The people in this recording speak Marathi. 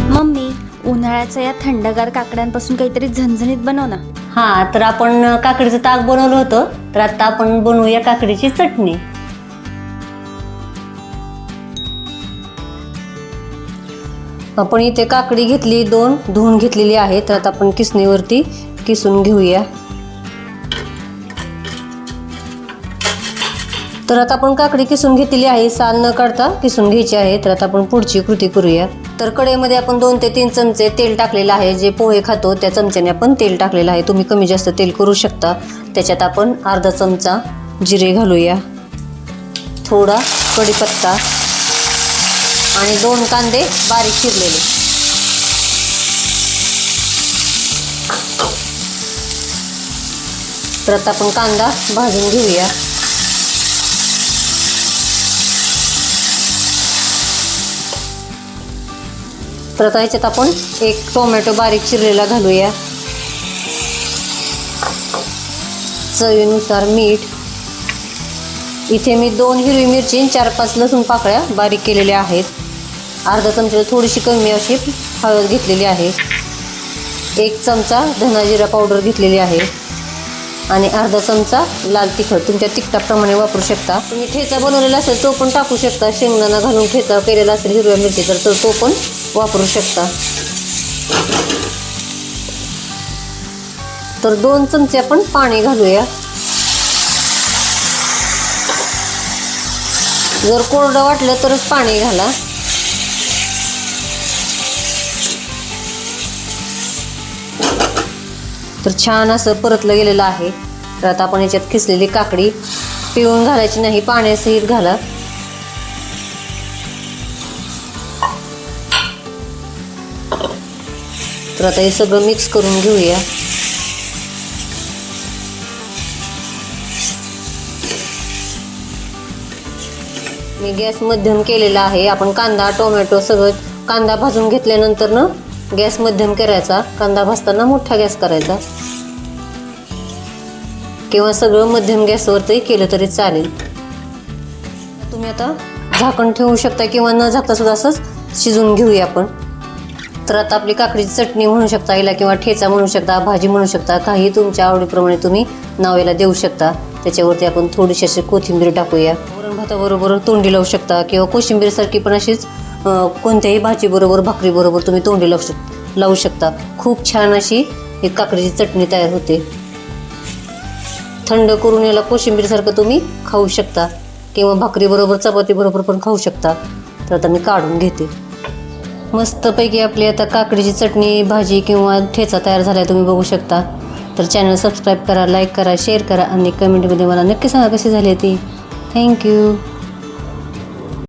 मम्मी, उन्हाळ्याच्या या थंडगार काकड्यांपासून काहीतरी झणझणीत बनव ना. हा, तर आपण काकडीचं ताक बनवलं होतं, तर आता आपण बनवूया काकडीची चटणी. आपण इथे काकडी घेतली 2, धुवून घेतलेली आहे. तर आता आपण किसणीवरती किसून घेऊया. तर आता आपण काकडी किसून घेतलेली आहे, साल न काढता किसून घ्यायची आहे. तर आता आपण पुढची कृती करूया. तर कढईमध्ये आपण 2 ते 3 चमचे तेल टाकलेलं आहे. जे पोहे खातो त्या चमच्याने आपण तेल टाकलेलं आहे. तुम्ही कमी जास्त तेल करू शकता. त्याच्यात आपण अर्धा चमचा जिरे घालूया, थोडा कढीपत्ता आणि 2 कांदे बारीक चिरलेले. तर आता आपण कांदा भाजून घेऊया. तर आता ह्याच्यात आपण 1 टोमॅटो बारीक चिरलेला घालूया, चवीनुसार मीठ. इथे मी 2 हिरवी मिरची 4-5 लसूण पाकळ्या बारीक केलेल्या आहेत. अर्धा चमचा थोडीशी कमी अशी हळद घेतलेली आहे. 1 चमचा धना जिरा पावडर घेतलेली आहे आणि अर्धा चमचा लाल तिखट तुमच्या तिखटाप्रमाणे वापरू शकता. तुम्ही ठेचा बनवलेला असेल तो पण टाकू शकता. शेंगदाणा घालून ठेचा केलेला असेल हिरव्या मिरची तर तो पण वापरू शकता. तर 2 चमचे आपण पाणी घालूया. जर कोरडं वाटलं तरच पाणी घाला. तर छान असं परतलं गेलेलं आहे. तर आता आपण याच्यात किसलेली काकडी पिळून घालायची नाही, पाण्यासहित घाला. तर आता हे सगळं मिक्स करून घेऊया. मी गॅस मध्यम केलेला आहे. आपण कांदा टोमॅटो सगळं कांदा भाजून घेतल्यानंतर ना गॅस मध्यम करायचा. कांदा भाजताना मोठा गॅस करायचा किंवा सगळं मध्यम गॅसवरती केलं तरी चालेल. तुम्ही आता झाकण ठेवू शकता किंवा न झाकता सुद्धा असंच शिजवून घेऊया आपण. तर आता आपली काकडीची चटणी म्हणू शकता याला, किंवा ठेचा म्हणू शकता, भाजी म्हणू शकता. काही तुमच्या आवडीप्रमाणे तुम्ही नाव याला देऊ शकता. त्याच्यावरती आपण थोडीशी अशी कोथिंबीर टाकूया. वरण भाताबरोबर तोंडी लावू शकता किंवा कोशिंबीरसारखी पण अशीच कोणत्याही भाजीबरोबर भाकरीबरोबर तुम्ही तोंडी लावू शकता. खूप छान अशी एक काकडीची चटणी तयार होते. थंड करून याला कोशिंबीरसारखं तुम्ही खाऊ शकता किंवा भाकरीबरोबर चपातीबरोबर पण खाऊ शकता. तर आता मी काढून घेते. मस्तपैकी आपली आता काकडीची चटणी भाजी किंवा ठेचा तयार झाला आहे, तुम्ही बघू शकता. तर चॅनल सबस्क्राईब करा, लाईक करा, शेअर करा आणि कमेंटमध्ये मला नक्की सांगा कशी झाली ती. थँक्यू.